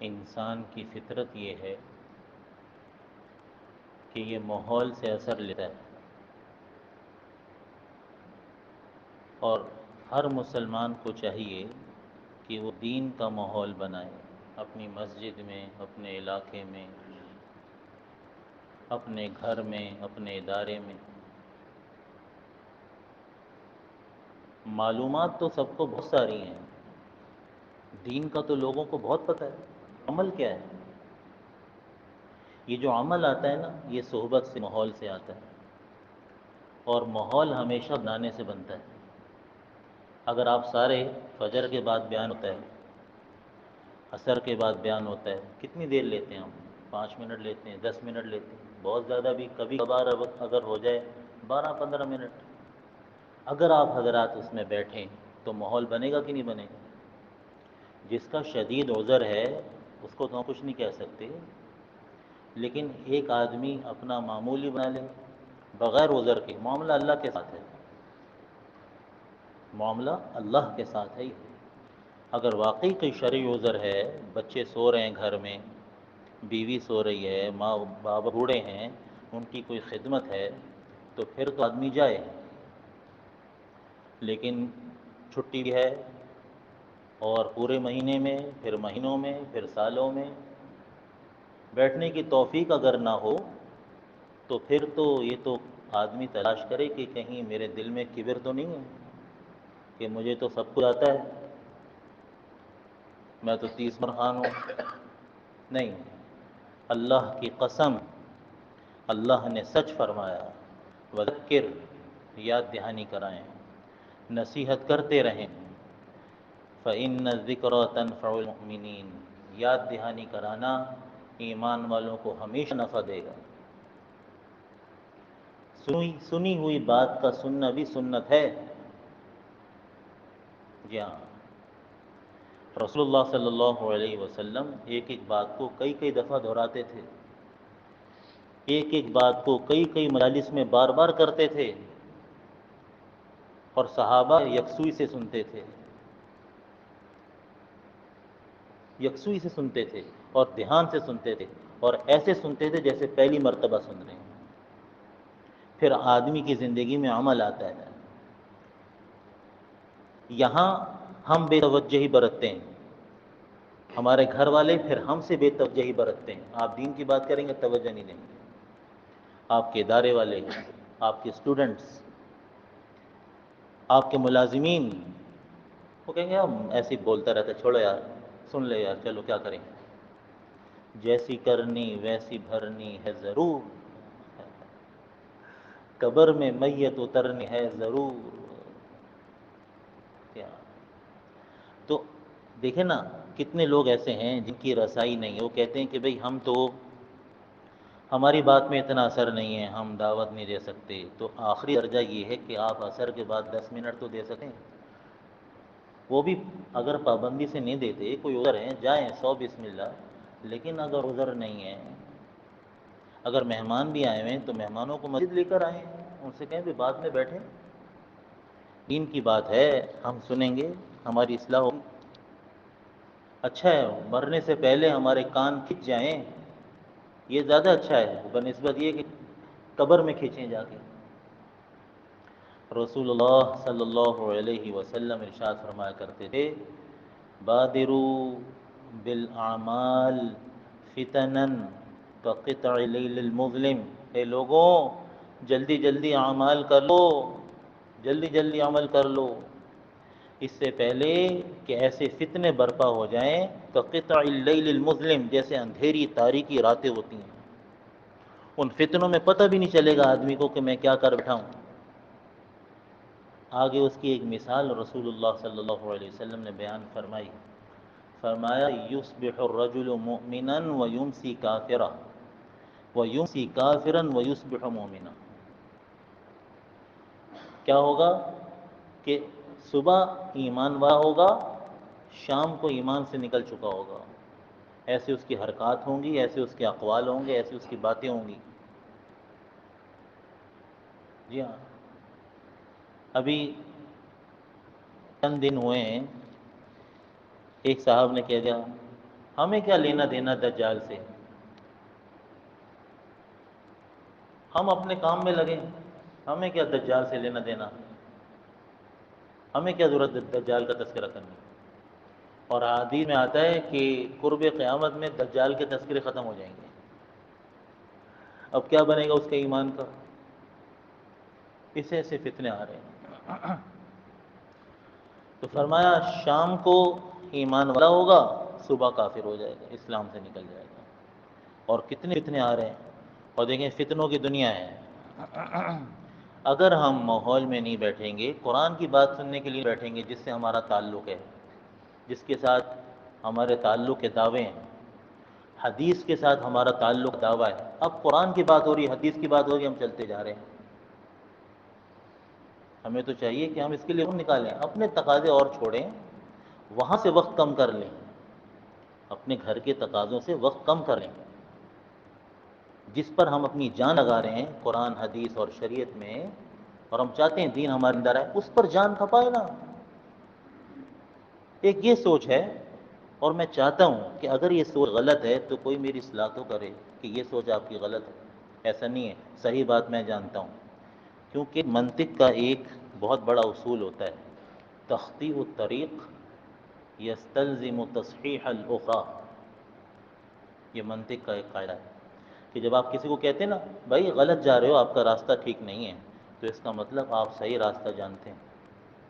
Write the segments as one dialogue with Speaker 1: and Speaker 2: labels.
Speaker 1: انسان کی فطرت یہ ہے کہ یہ ماحول سے اثر لیتا ہے، اور ہر مسلمان کو چاہیے کہ وہ دین کا ماحول بنائے، اپنی مسجد میں، اپنے علاقے میں، اپنے گھر میں، اپنے ادارے میں۔ معلومات تو سب کو بہت ساری ہیں، دین کا تو لوگوں کو بہت پتہ ہے، عمل کیا ہے؟ یہ جو عمل آتا ہے نا، یہ صحبت سے، ماحول سے آتا ہے، اور ماحول ہمیشہ بنانے سے بنتا ہے۔ اگر آپ سارے فجر کے بعد بیان ہوتا ہے، عصر کے بعد بیان ہوتا ہے، کتنی دیر لیتے ہیں ہم؟ 5 منٹ لیتے ہیں، 10 منٹ لیتے ہیں، بہت زیادہ بھی کبھی کبھار اگر ہو جائے 12-15 منٹ۔ اگر آپ حضرات اس میں بیٹھیں تو ماحول بنے گا کہ نہیں بنے گا؟ جس کا شدید عذر ہے اس کو تو ہم کچھ نہیں کہہ سکتے، لیکن ایک آدمی اپنا معمولی بنا لے بغیر عذر کے، معاملہ اللہ کے ساتھ ہے، معاملہ اللہ کے ساتھ ہے۔ اگر واقعی کوئی شرعی عذر ہے، بچے سو رہے ہیں گھر میں، بیوی سو رہی ہے، ماں بابا بوڑھے ہیں، ان کی کوئی خدمت ہے، تو پھر تو آدمی جائے۔ لیکن چھٹی بھی ہے، اور پورے مہینے میں، پھر مہینوں میں، پھر سالوں میں بیٹھنے کی توفیق اگر نہ ہو، تو پھر تو یہ تو آدمی تلاش کرے کہ کہیں میرے دل میں کبر تو نہیں ہے کہ مجھے تو سب کچھ آتا ہے، میں تو 30 خان ہوں۔ نہیں، اللہ کی قسم، اللہ نے سچ فرمایا، وذکر، یاد دہانی کرائیں، نصیحت کرتے رہیں، فإن الذکریٰ تنفع المؤمنین، یاد دہانی کرانا ایمان والوں کو ہمیشہ نفع دے گا۔ سنی ہوئی بات کا سننا بھی سنت ہے۔ جی ہاں، رسول اللہ صلی اللہ علیہ وسلم ایک ایک بات کو کئی کئی دفعہ دہراتے تھے، ایک ایک بات کو کئی کئی مجالس میں بار بار کرتے تھے، اور صحابہ یکسوئی سے سنتے تھے، یکسوئی سے سنتے تھے، اور دھیان سے سنتے تھے، اور ایسے سنتے تھے جیسے پہلی مرتبہ سن رہے ہیں۔ پھر آدمی کی زندگی میں عمل آتا ہے۔ یہاں ہم بے توجہی برتتے ہیں، ہمارے گھر والے پھر ہم سے بے توجہی برتتے ہیں۔ آپ دین کی بات کریں گے توجہ نہیں دیں گے، آپ کے ادارے والے، آپ کے اسٹوڈنٹس، آپ کے ملازمین، وہ کہیں گے ہم ایسے ہی بولتا رہتا ہے، چھوڑو یار، سن لے یار، چلو کیا کریں، جیسی کرنی ویسی بھرنی ہے ضرور، قبر میں میت اترنی ہے ضرور۔ کیا تو دیکھیں نا، کتنے لوگ ایسے ہیں جن کی رسائی نہیں ہے، وہ کہتے ہیں کہ بھئی ہم تو، ہماری بات میں اتنا اثر نہیں ہے، ہم دعوت نہیں دے سکتے۔ تو آخری درجہ یہ ہے کہ آپ عصر کے بعد 10 منٹ تو دے سکیں، وہ بھی اگر پابندی سے نہیں دیتے، کوئی عذر ہے جائیں، 100 بسم اللہ، لیکن اگر عذر نہیں ہے، اگر مہمان بھی آئے ہوئے ہیں تو مہمانوں کو مسجد لے کر آئیں، ان سے کہیں بھی بعد میں بیٹھیں، دین کی بات ہے، ہم سنیں گے، ہماری اصلاح ہوگی۔ اچھا ہے مرنے سے پہلے ہمارے کان کھنچ جائیں، یہ زیادہ اچھا ہے بنسبت یہ کہ قبر میں کھینچیں جا کے۔ رسول اللہ صلی اللہ علیہ وسلم ارشاد فرمایا کرتے تھے، بادروا بالاعمال فتنا کقطع اللیل المظلم، اے لوگوں جلدی جلدی اعمال کر لو، جلدی جلدی عمل کر لو، اس سے پہلے کہ ایسے فتنے برپا ہو جائیں کقطع اللیل المظلم، جیسے اندھیری تاریکی راتیں ہوتی ہیں، ان فتنوں میں پتہ بھی نہیں چلے گا آدمی کو کہ میں کیا کر بیٹھا ہوں۔ آگے اس کی ایک مثال رسول اللہ صلی اللہ علیہ وسلم نے بیان فرمائی، فرمایا یصبح الرجل مؤمنا ویمسی کافرا ویمسی کافرا ویصبح مؤمنا، کیا ہوگا کہ صبح ایمان والا ہوگا، شام کو ایمان سے نکل چکا ہوگا، ایسے اس کی حرکات ہوں گی، ایسے اس کے اقوال ہوں گے، ایسے اس کی باتیں ہوں گی۔ جی ہاں، ابھی چند دن ہوئے ہیں، ایک صاحب نے کہہ دیا ہمیں کیا لینا دینا دجال سے؟ ہم اپنے کام میں لگیں، ہمیں کیا دجال سے لینا دینا؟ ہمیں کیا ضرورت ہے دجال کا تذکرہ کرنے کی؟ اور حدیث میں آتا ہے کہ قرب قیامت میں دجال کے تذکرے ختم ہو جائیں گے۔ اب کیا بنے گا اس کے ایمان کا؟ اس ایسے فتنے آ رہے ہیں۔ تو فرمایا شام کو ایمان والا ہوگا، صبح کافر ہو جائے گا، اسلام سے نکل جائے گا۔ اور کتنے فتنے آ رہے ہیں، اور دیکھیں فتنوں کی دنیا ہے۔ اگر ہم ماحول میں نہیں بیٹھیں گے، قرآن کی بات سننے کے لیے بیٹھیں گے جس سے ہمارا تعلق ہے، جس کے ساتھ ہمارے تعلق کے دعوے ہیں، حدیث کے ساتھ ہمارا تعلق دعویٰ ہے۔ اب قرآن کی بات ہو رہی ہے، حدیث کی بات ہو رہی ہے، ہم چلتے جا رہے ہیں۔ ہمیں تو چاہیے کہ ہم اس کے لیے وقت نکالیں، اپنے تقاضے اور چھوڑیں، وہاں سے وقت کم کر لیں، اپنے گھر کے تقاضوں سے وقت کم کر لیں۔ جس پر ہم اپنی جان لگا رہے ہیں قرآن حدیث اور شریعت میں، اور ہم چاہتے ہیں دین ہمارے اندر ہے، اس پر جان کھپائے نا۔ ایک یہ سوچ ہے، اور میں چاہتا ہوں کہ اگر یہ سوچ غلط ہے تو کوئی میری اصلاح تو کرے کہ یہ سوچ آپ کی غلط ہے۔ ایسا نہیں ہے، صحیح بات میں جانتا ہوں، کیونکہ منطق کا ایک بہت بڑا اصول ہوتا ہے، تخطیء الطریق یستلزم تصحیح الاخرى۔ یہ منطق کا ایک قاعدہ ہے کہ جب آپ کسی کو کہتے ہیں نا بھائی غلط جا رہے ہو، آپ کا راستہ ٹھیک نہیں ہے، تو اس کا مطلب آپ صحیح راستہ جانتے ہیں۔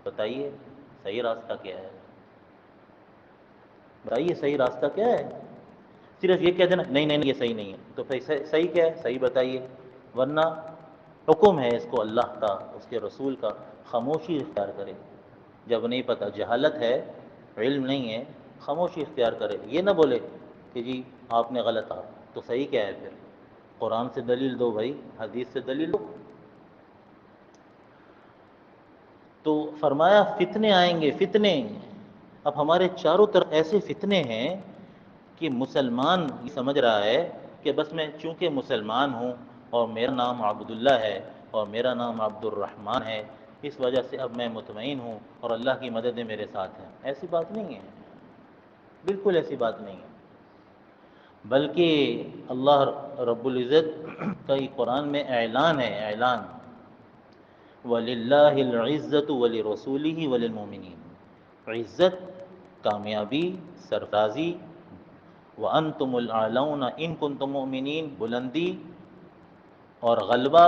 Speaker 1: بتائیے صحیح راستہ کیا ہے؟ بتائیے صحیح راستہ کیا ہے؟ صرف یہ کہہ دینا نہیں نہیں نہیں، یہ صحیح نہیں ہے، تو پھر صحیح کیا ہے؟ صحیح بتائیے، ورنہ حکم ہے اس کو اللہ کا، اس کے رسول کا، خاموشی اختیار کرے۔ جب نہیں پتہ، جہالت ہے، علم نہیں ہے، خاموشی اختیار کرے، یہ نہ بولے کہ جی آپ نے غلط کہا۔ تو صحیح کیا ہے پھر؟ قرآن سے دلیل دو بھائی، حدیث سے دلیل دو۔ تو فرمایا فتنے آئیں گے، فتنے۔ اب ہمارے چاروں طرف ایسے فتنے ہیں کہ مسلمان یہ سمجھ رہا ہے کہ بس میں چونکہ مسلمان ہوں اور میرا نام عبداللہ ہے اور میرا نام عبد الرحمن ہے، اس وجہ سے اب میں مطمئن ہوں اور اللہ کی مدد میرے ساتھ ہے۔ ایسی بات نہیں ہے، بالکل ایسی بات نہیں ہے۔ بلکہ اللہ رب العزت کا یہ قرآن میں اعلان ہے، اعلان، وَلِلَّهِ الْعِزَّةُ وَلِرَسُولِهِ وَلِلْمُؤْمِنِينَ، عزت، کامیابی، سرفرازی، وَأَنْتُمُ الْأَعْلَوْنَ إِن كُنتُم مُؤْمِنِينَ، بلندی اور غلبہ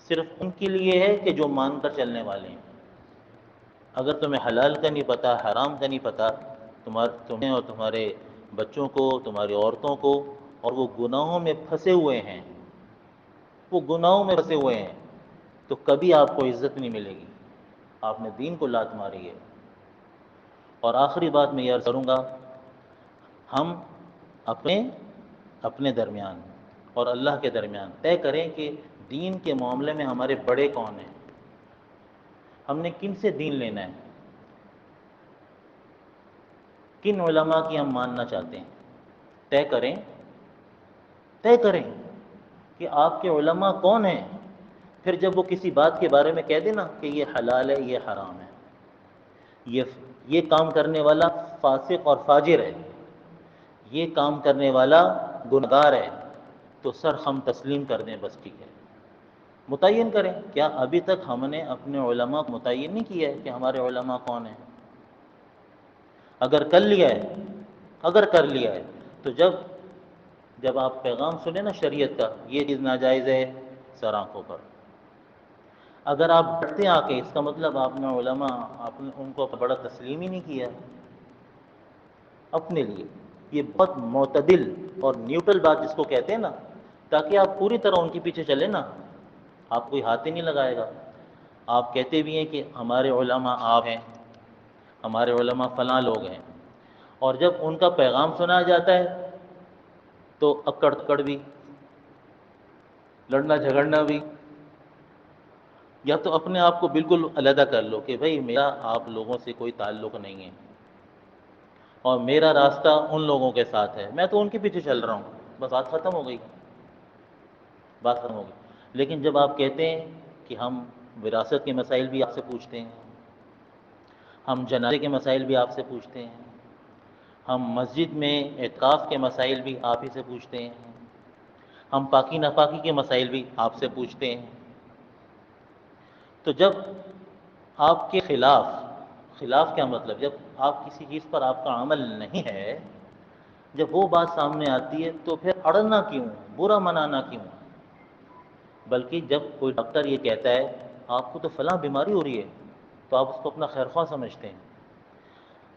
Speaker 1: صرف ان کے لیے ہے کہ جو مان کر چلنے والے ہیں۔ اگر تمہیں حلال کا نہیں پتہ، حرام کا نہیں پتہ، تمہیں اور تمہارے بچوں کو، تمہاری عورتوں کو، اور وہ گناہوں میں پھنسے ہوئے ہیں، وہ گناہوں میں پھنسے ہوئے ہیں، تو کبھی آپ کو عزت نہیں ملے گی۔ آپ نے دین کو لات ماری ہے۔ اور آخری بات میں یہ عرض کروں گا، ہم اپنے اپنے درمیان اور اللہ کے درمیان طے کریں کہ دین کے معاملے میں ہمارے بڑے کون ہیں، ہم نے کن سے دین لینا ہے، کن علماء کی ہم ماننا چاہتے ہیں۔ طے کریں، طے کریں کہ آپ کے علماء کون ہیں۔ پھر جب وہ کسی بات کے بارے میں کہہ دینا کہ یہ حلال ہے، یہ حرام ہے، یہ کام کرنے والا فاسق اور فاجر ہے، یہ کام کرنے والا گنہگار ہے، تو سر ہم تسلیم کر دیں، بس ٹھیک ہے۔ متعین کریں۔ کیا ابھی تک ہم نے اپنے علماء کو متعین نہیں کیا ہے کہ ہمارے علماء کون ہیں؟ اگر کر لیا ہے، اگر کر لیا ہے، تو جب آپ پیغام سنیں نا شریعت کا، یہ چیز ناجائز ہے، سر آنکھوں پر۔ اگر آپ ڈرتے آ کے، اس کا مطلب آپ نے علماء، آپ نے ان کو بڑا تسلیم ہی نہیں کیا اپنے لیے۔ یہ بہت معتدل اور نیوٹرل بات جس کو کہتے ہیں نا، تاکہ آپ پوری طرح ان کے پیچھے چلیں نا، آپ کوئی ہاتھ ہی نہیں لگائے گا۔ آپ کہتے بھی ہیں کہ ہمارے علماء آپ ہیں، ہمارے علماء فلاں لوگ ہیں، اور جب ان کا پیغام سنا جاتا ہے تو اکڑ تکڑ بھی، لڑنا جھگڑنا بھی۔ یا تو اپنے آپ کو بالکل علیحدہ کر لو کہ بھائی میرا آپ لوگوں سے کوئی تعلق نہیں ہے، اور میرا راستہ ان لوگوں کے ساتھ ہے، میں تو ان کے پیچھے چل رہا ہوں، بس بات ختم ہو گئی، بات ختم ہو گئی۔ لیکن جب آپ کہتے ہیں کہ ہم وراثت کے مسائل بھی آپ سے پوچھتے ہیں، ہم جنازے کے مسائل بھی آپ سے پوچھتے ہیں، ہم مسجد میں اعتکاف کے مسائل بھی آپ ہی سے پوچھتے ہیں، ہم پاکی ناپاکی کے مسائل بھی آپ سے پوچھتے ہیں۔ تو جب آپ کے خلاف، خلاف کیا مطلب، جب آپ کسی چیز پر آپ کا عمل نہیں ہے، جب وہ بات سامنے آتی ہے تو پھر اڑنا کیوں، برا منانا کیوں؟ بلکہ جب کوئی ڈاکٹر یہ کہتا ہے آپ کو تو فلاں بیماری ہو رہی ہے، تو آپ اس کو اپنا خیر خواہ سمجھتے ہیں۔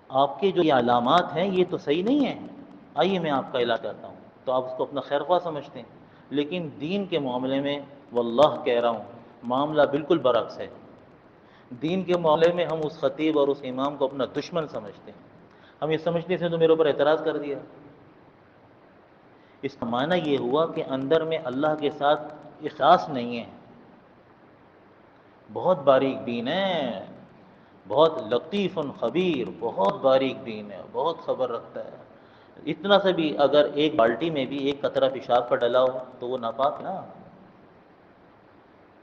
Speaker 1: آپ کے جو یہ علامات ہیں یہ تو صحیح نہیں ہیں، آئیے میں آپ کا علاج کرتا ہوں، تو آپ اس کو اپنا خیر خواہ سمجھتے ہیں۔ لیکن دین کے معاملے میں واللہ کہہ رہا ہوں معاملہ بالکل برعکس ہے۔ دین کے معاملے میں ہم اس خطیب اور اس امام کو اپنا دشمن سمجھتے ہیں، ہم یہ سمجھتے تھے تو میرے اوپر اعتراض کر دیا۔ اس کا معنی یہ ہوا کہ اندر میں اللہ کے ساتھ اخلاص نہیں ہے۔ بہت باریک بین ہے، بہت لطیف خبیر، بہت باریک بین ہے، بہت خبر رکھتا ہے۔ اتنا سا بھی اگر ایک بالٹی میں بھی ایک قطرہ پیشاب پر ڈلا ہو تو وہ ناپاک نا،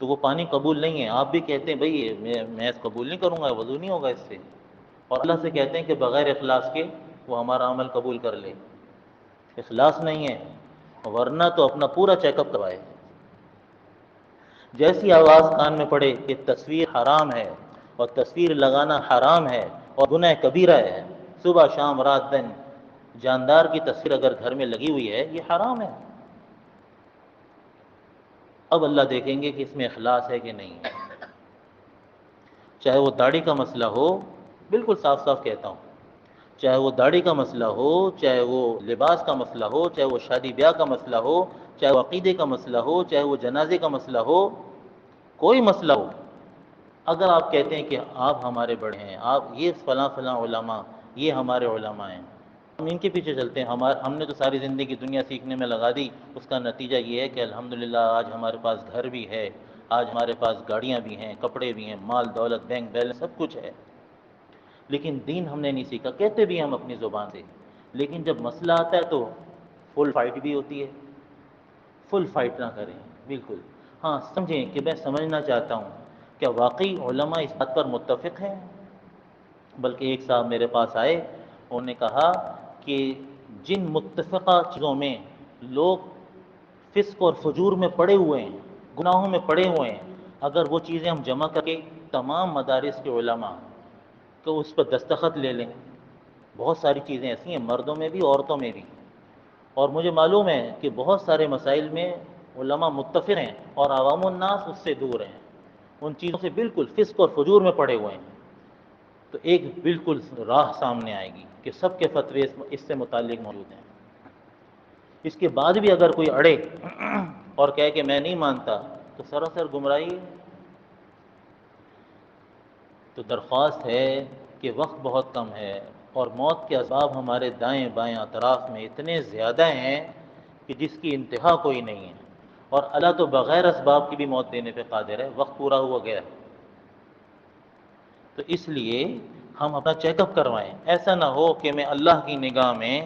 Speaker 1: تو وہ پانی قبول نہیں ہے۔ آپ بھی کہتے ہیں بھئی میں قبول نہیں کروں گا، وضو نہیں ہوگا اس سے، اور اللہ سے کہتے ہیں کہ بغیر اخلاص کے وہ ہمارا عمل قبول کر لے۔ اخلاص نہیں ہے، ورنہ تو اپنا پورا چیک اپ کروائے۔ جیسی آواز کان میں پڑے کہ تصویر حرام ہے اور تصویر لگانا حرام ہے اور گناہ کبیرہ ہے، صبح شام رات دن جاندار کی تصویر اگر گھر میں لگی ہوئی ہے یہ حرام ہے۔ اب اللہ دیکھیں گے کہ اس میں اخلاص ہے کہ نہیں ہے۔ چاہے وہ داڑھی کا مسئلہ ہو، بالکل صاف صاف کہتا ہوں، چاہے وہ داڑھی کا مسئلہ ہو، چاہے وہ لباس کا مسئلہ ہو، چاہے وہ شادی بیاہ کا مسئلہ ہو، چاہے وہ عقیدے کا مسئلہ ہو، چاہے وہ جنازے کا مسئلہ ہو، کوئی مسئلہ ہو، اگر آپ کہتے ہیں کہ آپ ہمارے بڑے ہیں، آپ یہ فلاں فلاں علماء، یہ ہمارے علماء ہیں، ہم ان کے پیچھے چلتے ہیں، ہم نے تو ساری زندگی دنیا سیکھنے میں لگا دی، اس کا نتیجہ یہ ہے کہ الحمدللہ آج ہمارے پاس گھر بھی ہے، آج ہمارے پاس گاڑیاں بھی ہیں، کپڑے بھی ہیں، مال دولت بینک بیلنس سب کچھ ہے، لیکن دین ہم نے نہیں سیکھا۔ کہتے بھی ہم اپنی زبان سے، لیکن جب مسئلہ آتا ہے تو فل فائٹ بھی ہوتی ہے۔ فل فائٹ نہ کریں، بالکل، ہاں سمجھیں کہ میں سمجھنا چاہتا ہوں کیا واقعی علماء اس بات پر متفق ہیں؟ بلکہ ایک صاحب میرے پاس آئے، انہوں نے کہا کہ جن متفقہ چیزوں میں لوگ فسق اور فجور میں پڑے ہوئے ہیں، گناہوں میں پڑے ہوئے ہیں، اگر وہ چیزیں ہم جمع کر کے تمام مدارس کے علماء تو اس پر دستخط لے لیں، بہت ساری چیزیں ایسی ہیں، مردوں میں بھی عورتوں میں بھی، اور مجھے معلوم ہے کہ بہت سارے مسائل میں علماء متفق ہیں اور عوام الناس اس سے دور ہیں، ان چیزوں سے بالکل فسق اور فجور میں پڑے ہوئے ہیں، تو ایک بالکل راہ سامنے آئے گی کہ سب کے فتوے اس سے متعلق موجود ہیں۔ اس کے بعد بھی اگر کوئی اڑے اور کہے کہ میں نہیں مانتا تو سراسر گمراہی ہے۔ تو درخواست ہے کہ وقت بہت کم ہے اور موت کے اسباب ہمارے دائیں بائیں اطراف میں اتنے زیادہ ہیں کہ جس کی انتہا کوئی نہیں ہے، اور اللہ تو بغیر اسباب کی بھی موت دینے پہ قادر ہے، وقت پورا ہوا گیا ہے۔ تو اس لیے ہم اپنا چیک اپ کروائیں، ایسا نہ ہو کہ میں اللہ کی نگاہ میں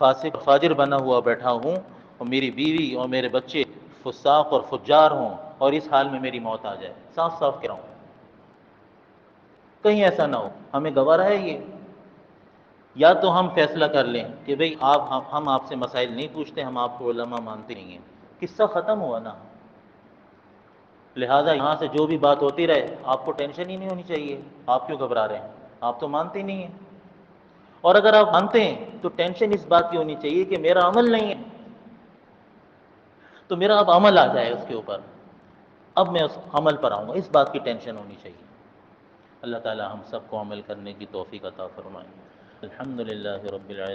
Speaker 1: فاسق فاجر بنا ہوا بیٹھا ہوں اور میری بیوی اور میرے بچے فساق اور فجار ہوں اور اس حال میں میری موت آ جائے۔ صاف صاف کہہ رہا ہوں، کہیں ایسا نہ ہو، ہمیں گوارا ہے یہ۔ یا تو ہم فیصلہ کر لیں کہ بھئی ہم آپ سے مسائل نہیں پوچھتے، ہم آپ کو علماء مانتے نہیں ہیں، قصہ ختم ہوا نا۔ لہٰذا یہاں سے جو بھی بات ہوتی رہے آپ کو ٹینشن ہی نہیں ہونی چاہیے، آپ کیوں گھبرا رہے ہیں، آپ تو مانتے ہی نہیں ہیں، اور اگر آپ مانتے ہیں تو ٹینشن اس بات کی ہونی چاہیے کہ میرا عمل نہیں ہے، تو میرا اب عمل آ جائے اس کے اوپر، اب میں اس عمل پر آؤں گا، اس بات کی ٹینشن ہونی چاہیے۔ اللہ تعالی ہم سب کو عمل کرنے کی توفیق عطا فرمائے۔ الحمدللہ رب العالمین۔